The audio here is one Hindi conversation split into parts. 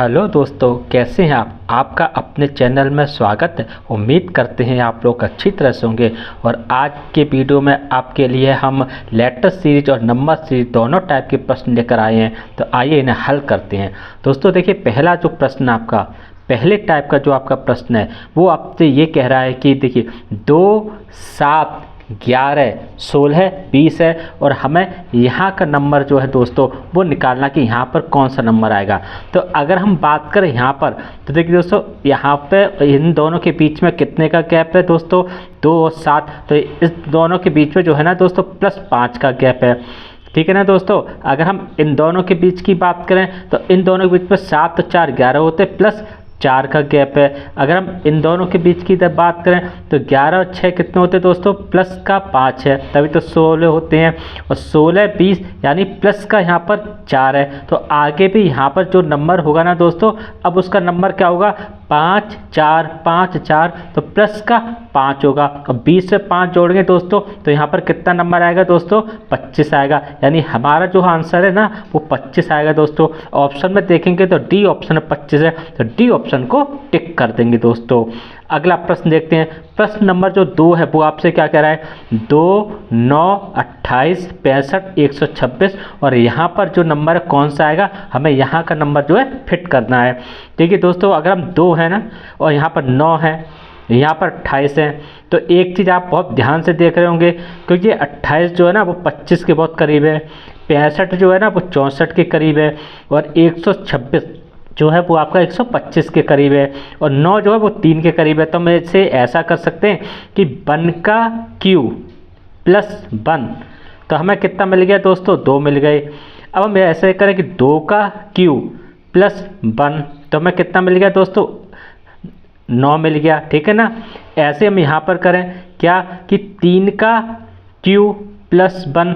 हेलो दोस्तों, कैसे हैं आप। आपका अपने चैनल में स्वागत है। उम्मीद करते हैं आप लोग अच्छी तरह से होंगे। और आज के वीडियो में आपके लिए हम लेटर सीरीज और नंबर सीरीज दोनों टाइप के प्रश्न लेकर आए हैं। तो आइए इन्हें हल करते हैं। दोस्तों देखिए, पहला जो प्रश्न आपका पहले टाइप का जो आपका प्रश्न है वो आपसे ये कह रहा है कि देखिए 2, 7, 11, 16, 20 है और हमें यहाँ का नंबर जो है दोस्तों वो निकालना कि यहाँ पर कौन सा नंबर आएगा। तो अगर हम बात करें यहाँ पर तो देखिए दोस्तों, यहाँ पे इन दोनों के बीच में कितने का गैप है दोस्तों, 2 और 7। तो इस दोनों के बीच में जो है ना दोस्तों +5 का गैप है। ठीक है ना दोस्तों। अगर हम इन दोनों के बीच की बात करें तो इन दोनों के बीच में 7 और 4 11 होते +4 का गैप है। अगर हम इन दोनों के बीच की बात करें तो 11 और 6 कितने होते हैं दोस्तों, +5 है, तभी तो 16 होते हैं। और 16, 20 यानी प्लस का यहाँ पर 4 है। तो आगे भी यहाँ पर जो नंबर होगा ना दोस्तों, अब उसका नंबर क्या होगा, 5, 4, 5, 4, तो प्लस का 5 होगा। और 20 से 5 जोड़ेंगे दोस्तों तो यहाँ पर कितना नंबर आएगा दोस्तों, 25 आएगा। यानी हमारा जो आंसर है ना वो 25 आएगा दोस्तों। ऑप्शन में देखेंगे तो डी ऑप्शन में 25 है, तो डी ऑप्शन को टिक कर देंगे दोस्तों। अगला प्रश्न देखते हैं। प्रश्न नंबर जो 2 है वो आपसे क्या कह रहा है, 2, 9, 28, 65, 126 और यहाँ पर जो नंबर है कौन सा आएगा, हमें यहाँ का नंबर जो है फिट करना है। देखिए दोस्तों, अगर हम 2 है ना और यहाँ पर 9 है, यहाँ पर 28 है, तो एक चीज़ आप बहुत ध्यान से देख रहे होंगे क्योंकि 28 जो है ना वो 25 के बहुत करीब है, 65 जो है ना वो 64 के करीब है और 126 जो है वो आपका 125 के करीब है और 9 जो है वो 3 के करीब है। तो हम इसे ऐसा कर सकते हैं कि 1 का क्यू प्लस 1, तो हमें कितना मिल गया दोस्तों, 2 मिल गए। अब हम ऐसे करें कि 2 का क्यू प्लस 1, तो हमें कितना मिल गया दोस्तों, 9 मिल गया। ठीक है ना। ऐसे हम यहाँ पर करें क्या कि 3 का क्यू प्लस 1,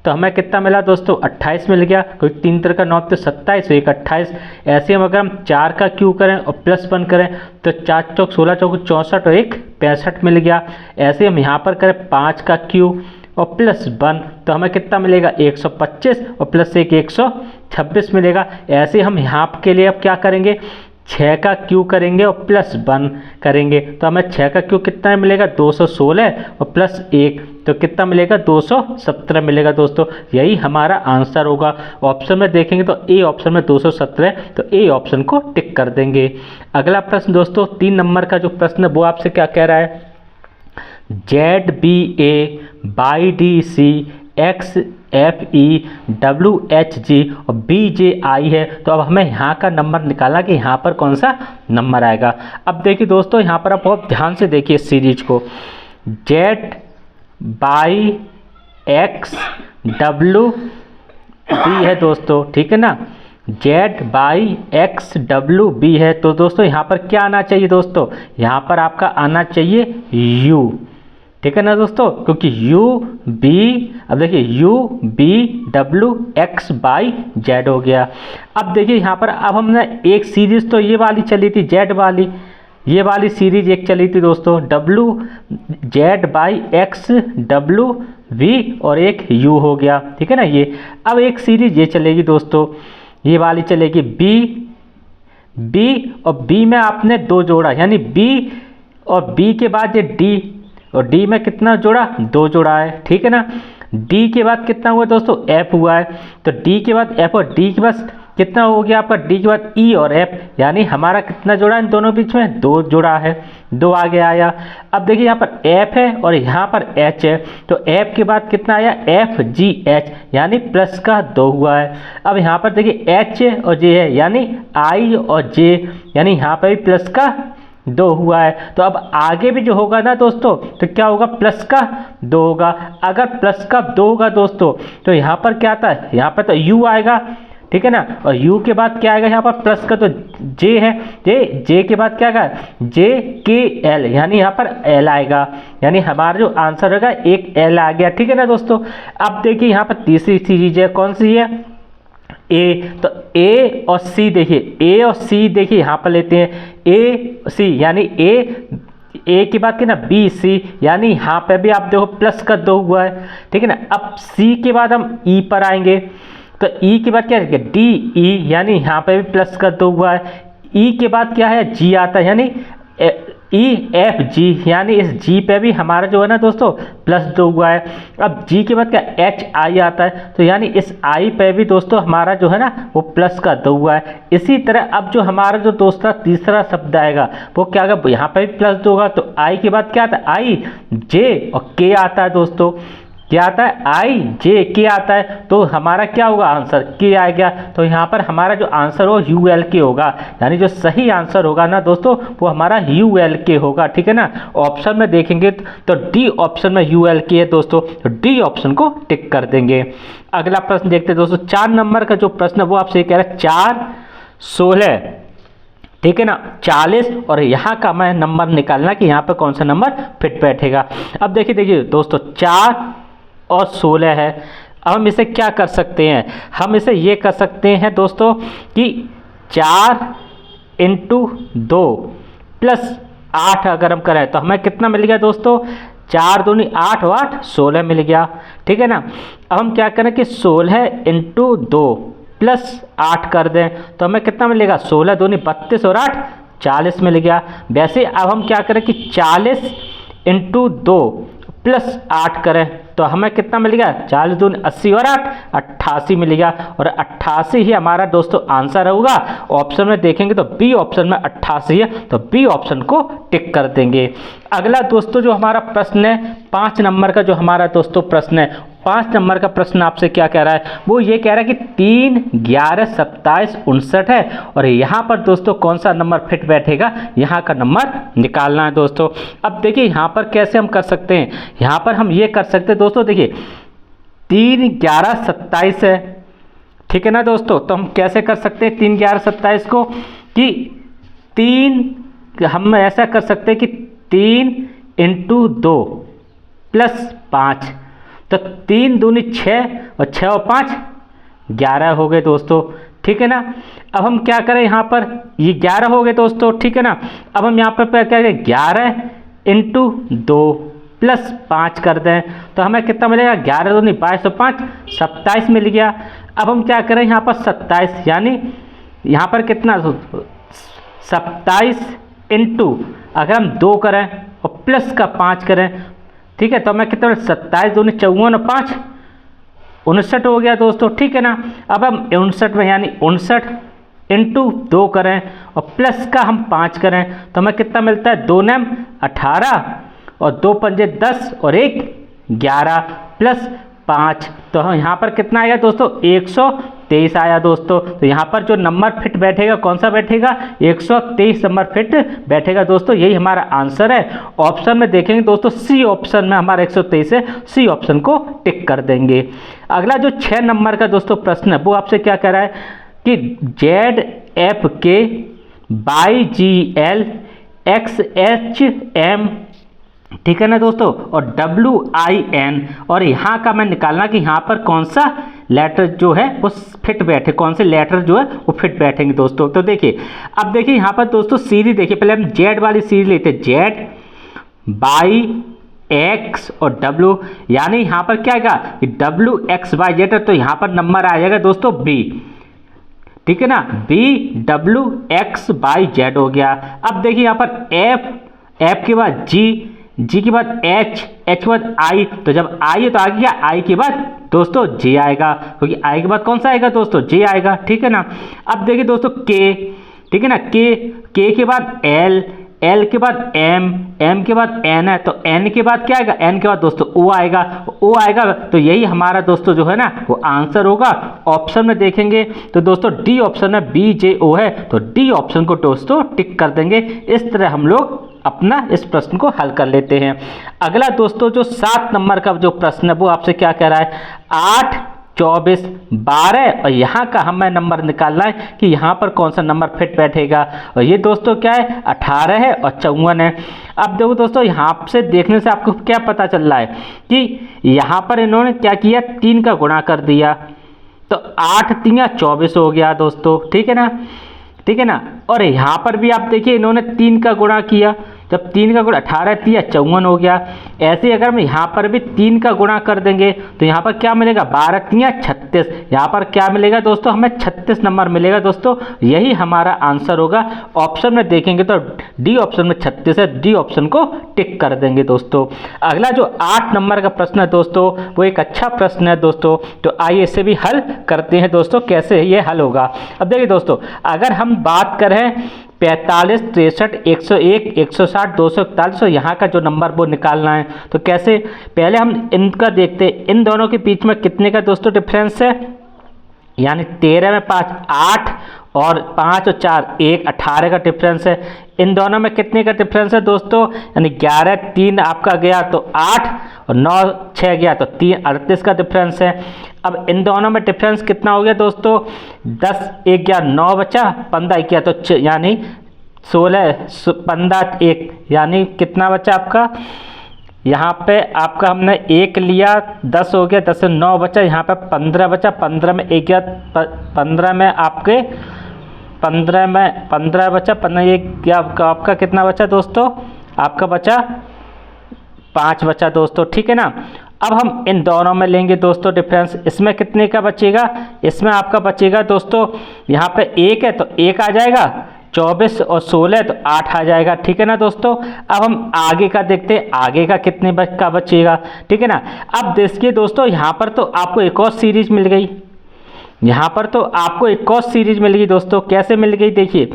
तो हमें कितना मिला दोस्तों, 28 मिल गया क्योंकि 3 तरह का 9 तो 27, 1 28। ऐसे हम अगर हम 4 का क्यू करें और प्लस 1 करें तो 4 चौक 16, चौक 64 और 1 65 मिल गया। ऐसे हम यहाँ पर करें 5 का क्यू और प्लस 1, तो हमें कितना मिलेगा, 125 और प्लस 1 126 मिलेगा। ऐसे हम यहाँ के लिए अब क्या करेंगे, 6 का क्यू करेंगे और प्लस 1 करेंगे, तो हमें 6 का क्यू कितना मिलेगा, 216 और प्लस 1 तो कितना मिलेगा, 217 मिलेगा दोस्तों। यही हमारा आंसर होगा। ऑप्शन में देखेंगे तो ए ऑप्शन में 217, तो ए ऑप्शन को टिक कर देंगे। अगला प्रश्न दोस्तों 3 नंबर का जो प्रश्न है वो आपसे क्या कह रहा है, ZBA YDC XFE WHG और BJI है। तो अब हमें यहाँ का नंबर निकालना कि यहाँ पर कौन सा नंबर आएगा। अब देखिए दोस्तों, यहाँ पर आप बहुत ध्यान से देखिए सीरीज को, Z by X W B है दोस्तों। ठीक है ना, Z by X W B है। तो दोस्तों यहाँ पर क्या आना चाहिए दोस्तों, यहाँ पर आपका आना चाहिए U। ठीक है ना दोस्तों, क्योंकि U B, अब देखिए U B W X by Z हो गया। अब देखिए यहाँ पर अब हमने एक सीरीज तो ये वाली चली थी Z वाली, ये वाली सीरीज एक चली थी दोस्तों W Z by X W V और एक U हो गया। ठीक है ना। ये अब एक सीरीज ये चलेगी दोस्तों, ये वाली चलेगी B और B में आपने 2 जोड़ा, यानी B और B के बाद ये D और D में कितना जोड़ा, 2 जोड़ा है। ठीक है ना। D के बाद कितना हुआ दोस्तों, F हुआ है। तो D के बाद F और D के बाद कितना हो गया आपका, D के बाद E और F, यानी हमारा कितना जोड़ा इन दोनों बीच में, 2 जोड़ा है, 2 आगे आया। अब देखिए यहाँ पर F है और यहाँ पर H है, तो F के बाद कितना आया, FGH, यानी प्लस का 2 हुआ है। अब यहाँ पर देखिए H और J है, यानी I और J, यानी यहाँ पर भी प्लस का 2 हुआ है। तो अब आगे भी जो होगा ना दोस्तों तो क्या होगा, प्लस का 2 होगा। अगर प्लस का 2 होगा दोस्तों तो यहाँ पर क्या आता है, यहाँ पर तो U आएगा। ठीक है ना। और U के बाद क्या आएगा, यहाँ पर प्लस का तो J है, J के बाद क्या आएगा, JKL, यानी यहाँ पर L आएगा। यानी हमारा जो आंसर होगा एक L आ गया। ठीक है ना दोस्तों। अब देखिए यहाँ पर तीसरी सीरीज है, कौन सी है, A। तो A और C देखिए, A और C देखिए यहाँ पर लेते हैं A C, यानी A के बाद के ना B C, यानी यहाँ पे भी आप देखो प्लस का 2 हुआ है। ठीक है ना। अब C के बाद हम E पर आएंगे, तो ई के बाद क्या है डी ई, यानी यहाँ पे भी प्लस का 2 हुआ है। ई के बाद क्या है जी आता है, यानी ई एफ जी, यानी इस जी पे भी हमारा जो है ना दोस्तों प्लस 2 हुआ है। अब जी के बाद क्या एच आई आता है, तो यानी इस आई पे भी दोस्तों हमारा जो है ना वो प्लस का 2 हुआ है। इसी तरह अब जो हमारा जो दोस्तों तीसरा शब्द आएगा वो क्या होगा, यहाँ पे भी प्लस 2 होगा। तो आई के बाद क्या आता है आई जे और के आता है दोस्तों, क्या आता है आई जे के आता है। तो हमारा क्या होगा आंसर के आ गया। तो यहाँ पर हमारा जो आंसर हो यू एल के होगा, यानी जो सही आंसर होगा ना दोस्तों वो हमारा यू एल के होगा, ठीक है ना। ऑप्शन में देखेंगे तो डी ऑप्शन में यू एल के है दोस्तों, तो डी ऑप्शन को टिक कर देंगे। अगला प्रश्न देखते हैं दोस्तों, 4 नंबर का जो प्रश्न है वो आपसे कह रहा है 4 16, ठीक है ना 40, और यहाँ का मैं नंबर निकालना कि यहाँ पर कौन सा नंबर फिट बैठेगा। अब देखिए दोस्तों 4 और 16 है। अब हम इसे क्या कर सकते हैं, हम इसे ये कर सकते हैं दोस्तों कि 4 इंटू 2 प्लस 8 अगर हम करें तो हमें कितना मिल गया दोस्तों, 4 दूनी 8 और 8 16 मिल गया, ठीक है ना। अब हम क्या करें कि 16 इंटू 2 प्लस 8 कर दें तो हमें कितना मिलेगा, 16 दूनी 32 और 8 40 मिल गया। वैसे अब हम क्या करें कि 40 इंटू 2 प्लस 8 करें तो हमें कितना मिल गया, 40 दूनी 80 और 8 88 मिल गया, और 88 ही हमारा दोस्तों आंसर होगा। ऑप्शन में देखेंगे तो बी ऑप्शन में 88 है, तो बी ऑप्शन को टिक कर देंगे। अगला दोस्तों जो हमारा प्रश्न है 5 नंबर का जो हमारा दोस्तों प्रश्न है, 5 नंबर का प्रश्न आपसे क्या कह रहा है, वो ये कह रहा है कि 3 11 27 59 है, और यहाँ पर दोस्तों कौन सा नंबर फिट बैठेगा, यहाँ का नंबर निकालना है दोस्तों। अब देखिए यहाँ पर कैसे हम कर सकते हैं, यहाँ पर हम ये कर सकते हैं दोस्तों, देखिए 3 11 27 है, ठीक है ना दोस्तों। तो हम कैसे कर सकते हैं 3 11 27 को, कि 3 हम ऐसा कर सकते हैं कि 3 इंटू 2 प्लस 5, तो 3 दूनी 6 और 6 और 5 11 हो गए दोस्तों, ठीक है ना। अब हम क्या करें, यहाँ पर ये 11 हो गए दोस्तों, ठीक है ना। अब हम यहाँ पर क्या करें 11 इंटू 2 प्लस 5 कर दें तो हमें कितना मिलेगा, 11 दूनी 22 और 5 27 मिल गया। अब हम क्या करें यहाँ पर 27, यानी यहाँ पर कितना 27 इंटू अगर हम 2 करें और प्लस का 5 करें, ठीक है, तो हमें कितना 27 दूनी 54 और 5 59 हो गया दोस्तों, ठीक है ना। अब हम 59 में यानी 59 इंटू 2 करें और प्लस का हम 5 करें तो हमें कितना मिलता है, 2 9 18 और 2 पंजे 10 और 1 11 प्लस 5, तो हम यहाँ पर कितना आया दोस्तों 123 आया दोस्तों। तो यहाँ पर जो नंबर फिट बैठेगा कौन सा बैठेगा, 123 नंबर फिट बैठेगा दोस्तों, यही हमारा आंसर है। ऑप्शन में देखेंगे दोस्तों सी ऑप्शन में हमारा 123 है, सी ऑप्शन को टिक कर देंगे। अगला जो 6 नंबर का दोस्तों प्रश्न है वो आपसे क्या कह रहा है कि ZFK YGL XHM, ठीक है ना दोस्तों, और WIN, और यहाँ का मैं निकालना कि यहाँ पर कौन सा लेटर जो है वो फिट बैठे, कौन से लेटर जो है वो फिट बैठेंगे दोस्तों। तो देखिए अब देखिए यहाँ पर दोस्तों सीरीज देखिए, पहले हम Z वाली सीरीज लेते हैं, Z बाई X और W, यानी यहाँ पर क्या आएगा WXYZ, तो यहाँ पर नंबर आ जाएगा दोस्तों B, ठीक है ना, BWXYZ हो गया। अब देखिए यहाँ पर F के बाद G के बाद H के बाद I, तो जब I है तो आ गया I के बाद दोस्तों J आएगा, क्योंकि I के बाद कौन सा आएगा दोस्तों J आएगा, ठीक है ना। अब देखिए दोस्तों K, ठीक है ना, K के बाद L के बाद M के बाद N है, तो N के बाद क्या आएगा, N के बाद दोस्तों O आएगा, तो यही हमारा दोस्तों जो है ना वो आंसर होगा। ऑप्शन में देखेंगे तो दोस्तों डी ऑप्शन में BJO है, तो डी ऑप्शन को दोस्तों टिक कर देंगे। इस तरह हम लोग अपना इस प्रश्न को हल कर लेते हैं। अगला दोस्तों जो 7 नंबर का जो प्रश्न है वो आपसे क्या कह रहा है, 8 24 12, और यहाँ का हमें नंबर निकालना है कि यहाँ पर कौन सा नंबर फिट बैठेगा, और ये दोस्तों क्या है 18 है और 54 है। अब देखो दोस्तों यहाँ से देखने से आपको क्या पता चल रहा है कि यहाँ पर इन्होंने क्या किया, 3 का गुणा कर दिया, तो 8 3 24 हो गया दोस्तों, ठीक है ना, ठीक है ना। और यहाँ पर भी आप देखिए इन्होंने 3 का गुणा किया जब 3 का गुणा 18 3 54 हो गया। ऐसे ही अगर हम यहाँ पर भी 3 का गुणा कर देंगे तो यहाँ पर क्या मिलेगा 12 3 36, यहाँ पर क्या मिलेगा दोस्तों हमें 36 नंबर मिलेगा दोस्तों। यही हमारा आंसर होगा। ऑप्शन में देखेंगे तो डी ऑप्शन में 36 है, डी ऑप्शन को टिक कर देंगे दोस्तों। अगला जो 8 नंबर का प्रश्न है दोस्तों वो एक अच्छा प्रश्न है दोस्तों, तो आइए इसे भी हल करते हैं दोस्तों, कैसे ये हल होगा। अब देखिए दोस्तों, अगर हम बात करें 45 63 101 160 241 यहाँ का जो नंबर वो निकालना है तो कैसे, पहले हम इनका देखते हैं। इन दोनों के बीच में कितने का दोस्तों डिफरेंस है, यानी 13 में 5 8 और 5 और 4 1 18 का डिफरेंस है। इन दोनों में कितने का डिफरेंस है दोस्तों, यानी 11 3 आपका गया तो 8 और 9 6 गया तो 3 38 का डिफरेंस है। अब इन दोनों में डिफरेंस कितना हो गया दोस्तों, 10 1 गया 9 बचा, 15 गया तो यानी 16 15 1 यानी कितना बचा आपका, यहाँ पे आपका हमने 1 लिया 10 हो गया, 10 से 9 बचा, यहाँ पे 15 बचा, 15 में 1 गया 15 में आपके 15 बचा, 15 1 गया आपका कितना बचा दोस्तों, आपका बचा 5 बचा दोस्तों, ठीक है ना। अब हम इन दोनों में लेंगे दोस्तों डिफरेंस, इसमें कितने का बचेगा, इसमें आपका बचेगा दोस्तों, यहाँ पे 1 है तो 1 आ जाएगा, 24 और 16 तो 8 आ जाएगा, ठीक है ना दोस्तों। अब हम आगे का देखते हैं, आगे का कितने का बचेगा, ठीक है ना। अब देखिए दोस्तों, यहाँ पर तो आपको एक और सीरीज मिल गई, यहाँ पर तो आपको एक और सीरीज मिल गई दोस्तों। कैसे मिल गई देखिए,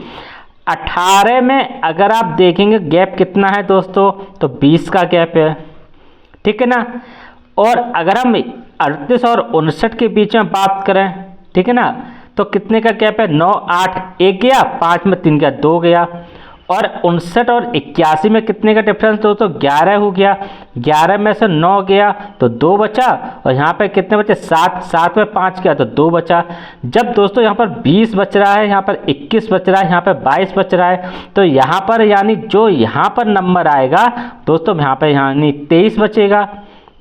18 में अगर आप देखेंगे गैप कितना है दोस्तों, तो 20 का गैप है, ठीक है ना। और अगर हम 38 और 59 के बीच में बात करें, ठीक है ना, तो कितने का गैप है, 9 8 1 गया, 5 में 3 गया 2 गया। और 59 और 81 में कितने का डिफरेंस दोस्तों, 11 हो गया, 11 में से 9 गया तो 2 बचा, और यहाँ पे कितने बचे 7 7 में 5 गया तो 2 बचा। जब दोस्तों यहाँ पर 20 बच रहा है, यहाँ पर 21 बच रहा है, यहाँ पर 22 बच रहा है, तो यहाँ पर यानी जो यहाँ पर नंबर आएगा दोस्तों, यहाँ पर यानी 23 बचेगा।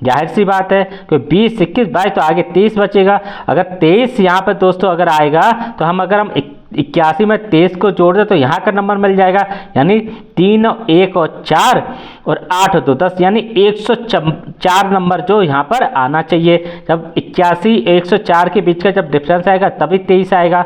जाहिर सी बात है कि 20 21 22 तो आगे 23 बचेगा। अगर 23 यहाँ पर दोस्तों अगर आएगा तो हम 81 में 23 को जोड़ दें तो यहाँ का नंबर मिल जाएगा, यानी 3 और 1 और 4 और 8 और 2 10, यानी 104 नंबर जो यहाँ पर आना चाहिए। जब 81 104 के बीच का जब डिफरेंस आएगा तभी 23 आएगा।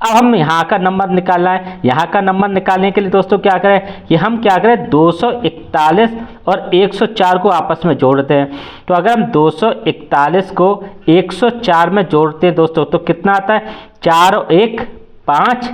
अब हम यहाँ का नंबर निकालना है। यहाँ का नंबर निकालने के लिए दोस्तों क्या करें कि हम क्या करें 241 और 104 को आपस में जोड़ते हैं। तो अगर हम 241 को 104 में जोड़ते हैं दोस्तों तो कितना आता है, 4 और 1 5,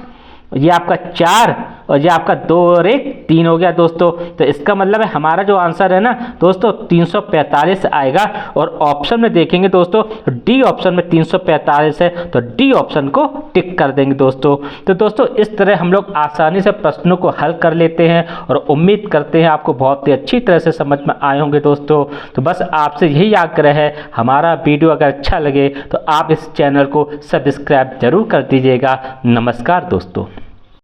ये आपका 4 और ये आपका 2 और 1 3 हो गया दोस्तों। तो इसका मतलब है हमारा जो आंसर है ना दोस्तों 345 आएगा। और ऑप्शन में देखेंगे दोस्तों डी ऑप्शन में 345 है, तो डी ऑप्शन को टिक कर देंगे दोस्तों। तो दोस्तों इस तरह हम लोग आसानी से प्रश्नों को हल कर लेते हैं और उम्मीद करते हैं आपको बहुत ही अच्छी तरह से समझ में आए होंगे दोस्तों। तो बस आपसे यही आग्रह है, हमारा वीडियो अगर अच्छा लगे तो आप इस चैनल को सब्सक्राइब जरूर कर दीजिएगा। नमस्कार दोस्तों।